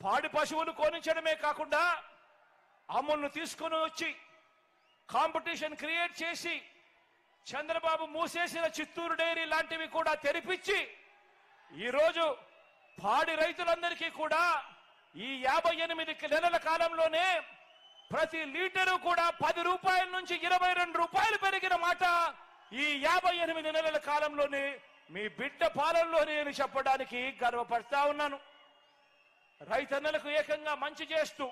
పాడి పశువులు కొనించడమే కాకుండా అమ్ములను తీసుకొని వచ్చి కాంపిటీషన్ క్రియేట్ చేసి చంద్రబాబు మూసేసిన చిత్తూరు డైరీ లాంటివి కూడా తెరిపించి ఈరోజు పాడి రైతులందరికీ కూడా ఈ 58 నెలల కాలంలోనే ప్రతి లీటరు కూడా 10 రూపాయల నుంచి 22 రూపాయలు పెరిగిన మాట ఈ 58 నెలల కాలంలోనే మీ బిడ్డ పాలనలోనే అని చెప్పడానికి గర్వపడతా ఉన్నాను. రైతన్నలకు ఏకంగా మంచి చేస్తూ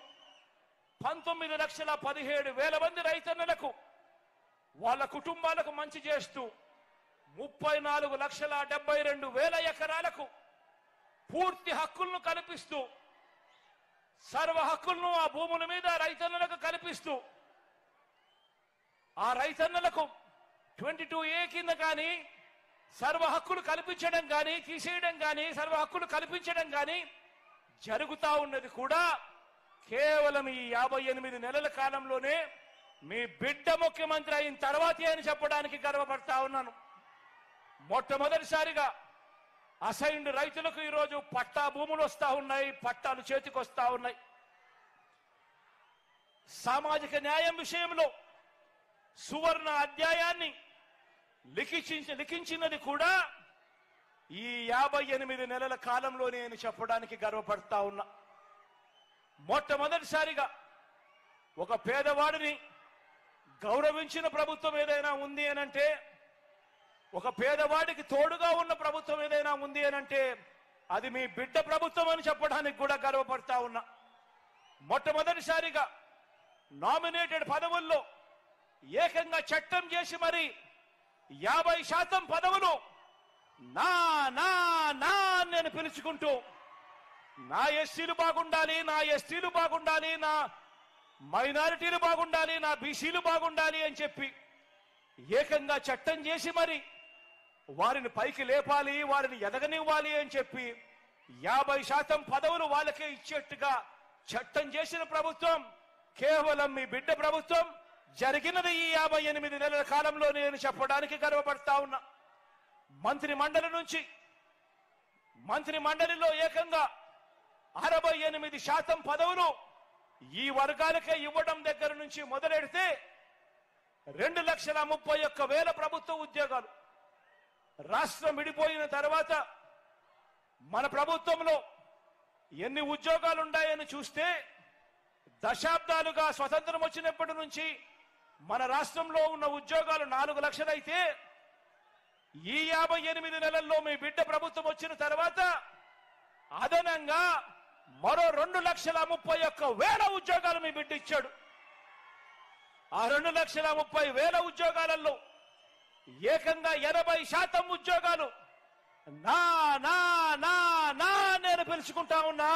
19,17,000 మంది రైతన్నలకు వాళ్ళ కుటుంబాలకు మంచి చేస్తూ 34,72,000 ఎకరాలకు పూర్తి హక్కులను కల్పిస్తూ సర్వ హక్కులను ఆ భూముల మీద రైతన్నలకు కల్పిస్తూ ఆ రైతన్నలకు 22A కింద కానీ సర్వ హక్కులు కల్పించడం కానీ తీసేయడం కానీ సర్వ హక్కులు కల్పించడం కానీ జరుగుతా ఉన్నది కూడా కేవలం ఈ 58 నెలల కాలంలోనే మీ బిడ్డ ముఖ్యమంత్రి అయిన తర్వాతే అని చెప్పడానికి గర్వపడతా ఉన్నాను. మొట్టమొదటిసారిగా అసైన్డ్ రైతులకు ఈరోజు పట్టా భూములు వస్తా ఉన్నాయి, పట్టాలు చేతికి వస్తా ఉన్నాయి. సామాజిక న్యాయం విషయంలో సువర్ణ అధ్యాయాన్ని లిఖించినది కూడా ఈ 58 నెలల కాలంలోనే అని చెప్పడానికి గర్వపడతా ఉన్నా. మొట్టమొదటిసారిగా ఒక పేదవాడిని గౌరవించిన ప్రభుత్వం ఏదైనా ఉంది అనంటే, ఒక పేదవాడికి తోడుగా ఉన్న ప్రభుత్వం ఏదైనా ఉంది అనంటే అది మీ బిడ్డ ప్రభుత్వం అని చెప్పడానికి కూడా గర్వపడతా ఉన్నా. మొట్టమొదటిసారిగా నామినేటెడ్ పదవుల్లో ఏకంగా చట్టం చేసి మరి 50% పదవులు నా నా నా నేను పిలుచుకుంటూ నా ఎస్సీలు బాగుండాలి, నా ఎస్టీలు బాగుండాలి, నా మైనారిటీలు బాగుండాలి, నా బీసీలు బాగుండాలి అని చెప్పి ఏకంగా చట్టం చేసి మరి వారిని పైకి లేపాలి, వారిని ఎదగనివ్వాలి అని చెప్పి 50% పదవులు వాళ్ళకే ఇచ్చేట్టుగా చట్టం చేసిన ప్రభుత్వం కేవలం మీ బిడ్డ ప్రభుత్వం. జరిగినది ఈ 58 నెలల కాలంలో నేను చెప్పడానికి గర్వపడతా ఉన్నా. మంత్రి మండలిలో ఏకంగా 68% పదవులు ఈ వర్గాలకే ఇవ్వడం దగ్గర నుంచి మొదలెడితే 2,31,000 ప్రభుత్వ ఉద్యోగాలు. రాష్ట్రం విడిపోయిన తర్వాత మన ప్రభుత్వంలో ఎన్ని ఉద్యోగాలు ఉన్నాయని చూస్తే దశాబ్దాలుగా స్వతంత్రం వచ్చినప్పటి నుంచి మన రాష్ట్రంలో ఉన్న ఉద్యోగాలు 4 లక్షలు అయితే ఈ 58 నెలల్లో మీ బిడ్డ ప్రభుత్వం వచ్చిన తర్వాత అదనంగా మరో 2,31,000 ఉద్యోగాలు మీ బిడ్డ ఇచ్చాడు. ఆ 2,30,000 ఉద్యోగాలలో ఏకంగా 80% ఉద్యోగాలు నా నా నా నా నేను పిలుచుకుంటా ఉన్నా.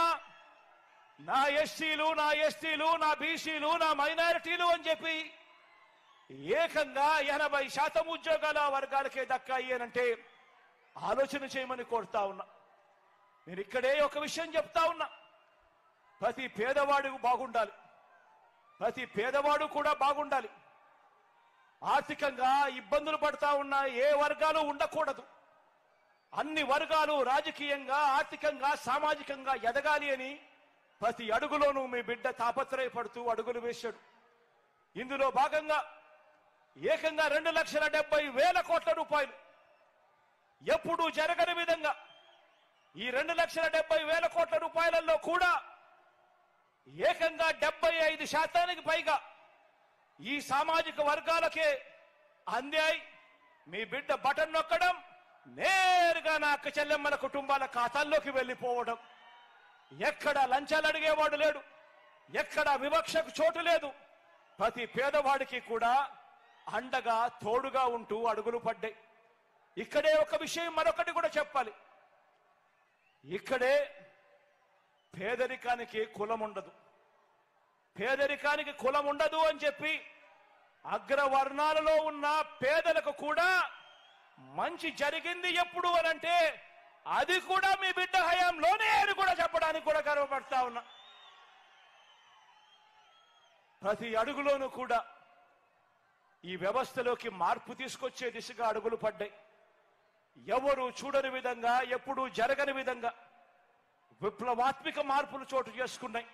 నా ఎస్సీలు, నా ఎస్టీలు, నా బీసీలు, నా మైనారిటీలు అని చెప్పి ఏకంగా 80% ఉద్యోగాలు ఆ వర్గాలకే దక్కాయి అనంటే ఆలోచన చేయమని కోరుతా ఉన్నా. నేను ఇక్కడే ఒక విషయం చెప్తా ఉన్నా. ప్రతి పేదవాడు బాగుండాలి, ప్రతి పేదవాడు కూడా బాగుండాలి. ఆర్థికంగా ఇబ్బందులు పడతా ఉన్న ఏ వర్గాలు ఉండకూడదు. అన్ని వర్గాలు రాజకీయంగా, ఆర్థికంగా, సామాజికంగా ఎదగాలి అని ప్రతి అడుగులోనూ మీ బిడ్డ తాపత్రయపడుతూ అడుగులు వేశాడు. ఇందులో భాగంగా ఏకంగా 2,70,000 కోట్ల రూపాయలు ఎప్పుడూ జరగని విధంగా ఈ 2,70,000 కోట్ల రూపాయలలో కూడా ఏకంగా 75% పైగా ఈ సామాజిక వర్గాలకే అందాయి. మీ బిడ్డ బటన్ నొక్కడం నేరుగా నా అక్క చెల్లెమ్మల కుటుంబాల ఖాతాల్లోకి వెళ్ళిపోవడం. ఎక్కడ లంచాలు అడిగేవాడు లేడు, ఎక్కడ వివక్షకు చోటు లేదు. ప్రతి పేదవాడికి కూడా అండగా తోడుగా ఉంటూ అడుగులు పడ్డాయి. ఇక్కడే ఒక విషయం మరొకటి కూడా చెప్పాలి. ఇక్కడే పేదరికానికి కులం ఉండదు. పేదరికానికి కులం ఉండదు అని చెప్పి అగ్రవర్ణాలలో ఉన్న పేదలకు కూడా మంచి జరిగింది ఎప్పుడు అనంటే అది కూడా మీ బిడ్డ హయాంలోనే అని కూడా చెప్పడానికి కూడా గర్వపడతా ఉన్నా. ప్రతి అడుగులోనూ కూడా ఈ వ్యవస్థలోకి మార్పు తీసుకొచ్చే దిశగా అడుగులు పడ్డాయి. ఎవరు చూడని విధంగా, ఎప్పుడూ జరగని విధంగా విప్లవాత్మక మార్పులు చోటు చేసుకున్నాయి.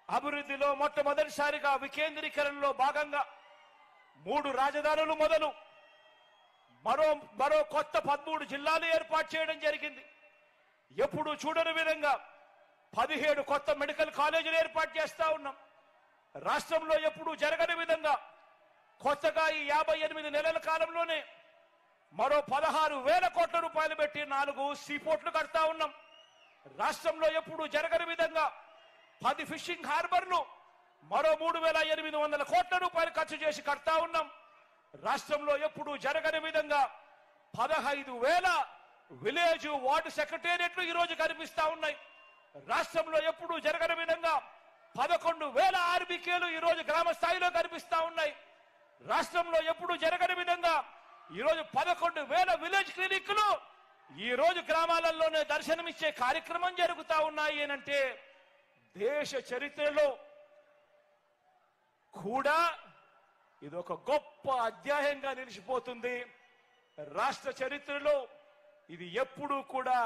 అభివృద్ధిలో మొట్టమొదటిసారిగా వికేంద్రీకరణలో భాగంగా 3 రాజధానులు మొదలు మరో కొత్త 13 జిల్లాలు ఏర్పాటు చేయడం జరిగింది. ఎప్పుడు చూడని విధంగా 17 కొత్త మెడికల్ కాలేజీలు ఏర్పాటు చేస్తా ఉన్నాం. రాష్ట్రంలో ఎప్పుడు జరగని విధంగా కొత్తగా ఈ 58 నెలల కాలంలోనే మరో 16,000 కోట్ల రూపాయలు పెట్టి 4 సీపోర్ట్లు కడతా ఉన్నాం. రాష్ట్రంలో ఎప్పుడు జరగని విధంగా 10 ఫిషింగ్ హార్బర్లు మరో 3,800 కోట్ల రూపాయలు ఖర్చు చేసి కడతా ఉన్నాం. రాష్ట్రంలో ఎప్పుడు జరగని విధంగా 15,000 విలేజ్ వార్డు సెక్రటేరియట్లు ఈ రోజు కనిపిస్తా ఉన్నాయి. రాష్ట్రంలో ఎప్పుడు జరగని విధంగా 11,000 ఆర్బీకేలు ఈ రోజు గ్రామ స్థాయిలో కనిపిస్తా ఉన్నాయి. రాష్ట్రంలో ఎప్పుడు జరగని విధంగా ఈ రోజు 11,000 విలేజ్ క్లినిక్లు ఈ రోజు గ్రామాలలోనే దర్శనమిచ్చే కార్యక్రమం జరుగుతా ఉన్నాయి అంటే దేశ చరిత్రలో కూడా ఇది ఒక గొప్ప అధ్యాయంగా నిలిచిపోతుంది. రాష్ట్ర చరిత్రలో ఇది ఎప్పుడూ కూడా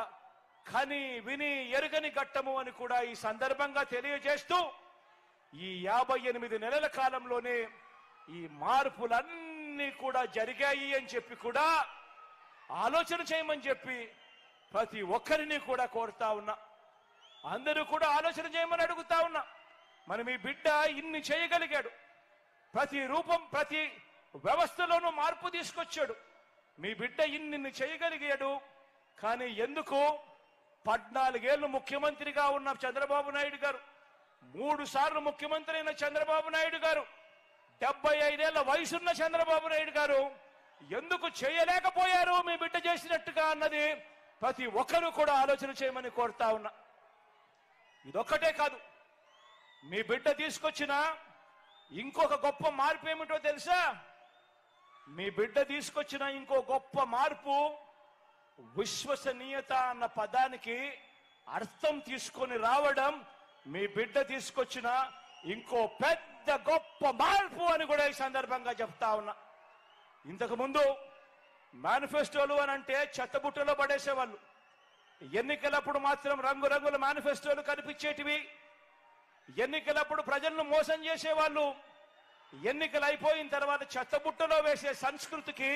కని విని ఎరుగని ఘట్టము అని కూడా ఈ సందర్భంగా తెలియజేస్తూ ఈ 58 నెలల కాలంలోనే ఈ మార్పులన్నీ కూడా జరిగాయి అని చెప్పి కూడా ఆలోచన చేయమని చెప్పి ప్రతి ఒక్కరిని కూడా కోరుతా ఉన్నా. అందరూ కూడా ఆలోచన చేయమని అడుగుతా ఉన్నా. మరి మీ బిడ్డ ఇన్ని చేయగలిగాడు, ప్రతి రూపం ప్రతి వ్యవస్థలోనూ మార్పు తీసుకొచ్చాడు. మీ బిడ్డ ఇన్ని చేయగలిగాడు. కానీ ఎందుకు 14 ఏళ్లు ముఖ్యమంత్రిగా ఉన్న చంద్రబాబు నాయుడు గారు, 3 సార్లు ముఖ్యమంత్రి అయిన చంద్రబాబు నాయుడు గారు, 75 ఏళ్ల వయసున్న చంద్రబాబు నాయుడు గారు ఎందుకు చేయలేకపోయారు మీ బిడ్డ చేసినట్టుగా అన్నది ప్రతి ఒక్కరూ కూడా ఆలోచన చేయమని కోరుతా ఉన్నా. ఇదొక్కటే కాదు, మీ బిడ్డ తీసుకొచ్చిన ఇంకొక గొప్ప మార్పు ఏమిటో తెలుసా? మీ బిడ్డ తీసుకొచ్చిన ఇంకో గొప్ప మార్పు విశ్వసనీయత అన్న పదానికి అర్థం తీసుకొని రావడం మీ బిడ్డ తీసుకొచ్చిన ఇంకో పెద్ద గొప్ప మార్పు అని కూడా ఈ సందర్భంగా చెప్తా ఉన్నా. ఇంతకు ముందు మేనిఫెస్టోలు అని అంటే చెత్తబుట్టలో పడేసేవాళ్ళు. ఎన్నికలప్పుడు మాత్రం రంగురంగుల మేనిఫెస్టోలు కనిపించేటివి. ఎన్నికలప్పుడు ప్రజలను మోసం చేసేవాళ్ళు. ఎన్నికలు అయిపోయిన తర్వాత చెత్తబుట్టలో వేసే సంస్కృతికి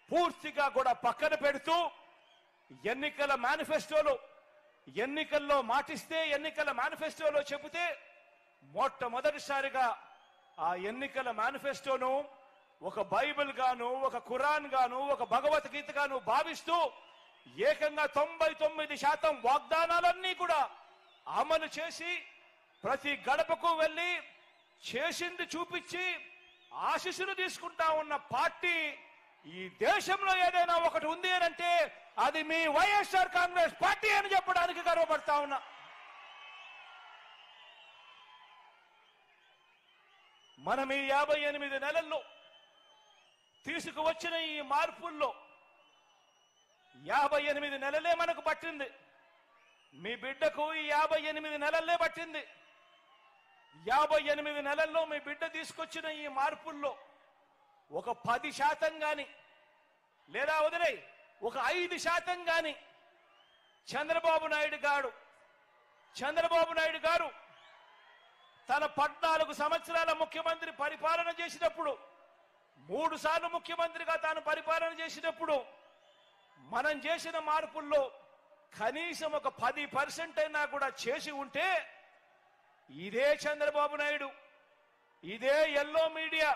పూర్తిగా కూడా పక్కన పెడుతూ ఎన్నికల మేనిఫెస్టోలు, ఎన్నికల్లో మాటిస్తే ఎన్నికల మేనిఫెస్టోలో చెబితే మొట్టమొదటిసారిగా ఆ ఎన్నికల మేనిఫెస్టోను ఒక బైబిల్ గాను, ఒక ఖురాన్ గాను, ఒక భగవద్గీత గాను భావిస్తూ ఏకంగా 99% వాగ్దానాలన్నీ కూడా అమలు చేసి ప్రతి గడపకు వెళ్ళి చేసింది చూపించి ఆశీస్సులు తీసుకుంటా ఉన్న పార్టీ ఈ దేశంలో ఏదైనా ఒకటి ఉంది అని అంటే అది మీ వైఎస్ఆర్ కాంగ్రెస్ పార్టీ అని చెప్పడానికి గర్వపడతా ఉన్నా. మనం ఈ 58 నెలల్లో తీసుకువచ్చిన ఈ మార్పుల్లో 58 నెలలే మనకు పట్టింది. మీ బిడ్డకు ఈ 58 నెలలే పట్టింది. 58 నెలల్లో మీ బిడ్డ తీసుకొచ్చిన ఈ మార్పుల్లో ఒక 10% గాని లేదా వదిలే ఒక 5% గాని చంద్రబాబు నాయుడు గారు తన 14 సంవత్సరాల ముఖ్యమంత్రి పరిపాలన చేసినప్పుడు, 3 సార్లు ముఖ్యమంత్రిగా తాను పరిపాలన చేసినప్పుడు మనం చేసిన మార్పుల్లో కనీసం ఒక 10% అయినా కూడా చేసి ఉంటే ఇదే చంద్రబాబు నాయుడు, ఇదే ఎల్లో మీడియా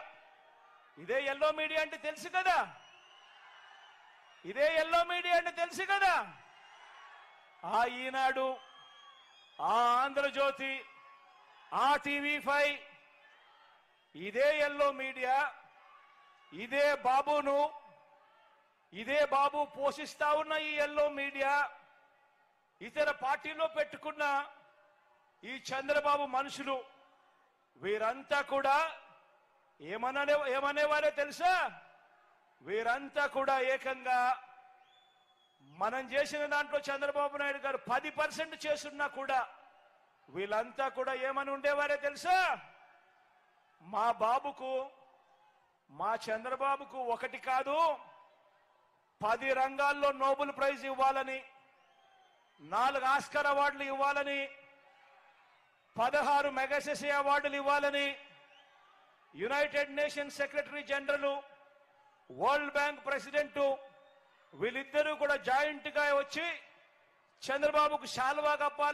అంటే తెలుసు కదా, ఇదే ఎల్లో మీడియా అంటే తెలుసు కదా, ఆ ఈనాడు, ఆ ఆంధ్రజ్యోతి, ఆ టీవీ5, ఇదే ఎల్లో మీడియా, ఇదే బాబు పోషిస్తా ఉన్న ఈ ఎల్లో మీడియా, ఇతర పార్టీలో పెట్టుకున్న ఈ చంద్రబాబు మనుషులు వీరంతా కూడా ఏమనేవారో తెలుసా? వీరంతా కూడా ఏకంగా మనం చేసిన దాంట్లో చంద్రబాబు నాయుడు గారు 10% చేస్తున్నా కూడా వీళ్ళంతా కూడా ఏమని ఉండేవారే తెలుసా? మా చంద్రబాబుకు ఒకటి కాదు 10 రంగాల్లో నోబెల్ ప్రైజ్ ఇవ్వాలని, 4 ఆస్కార్ అవార్డులు ఇవ్వాలని, 16 మెగాసెసే అవార్డులు ఇవ్వాలని United nations secretary general, world bank president వీళ్ళిద్దరూ కూడా జాయింట్ గా వచ్చి చంద్రబాబుకు శాలువా కప్పాలి.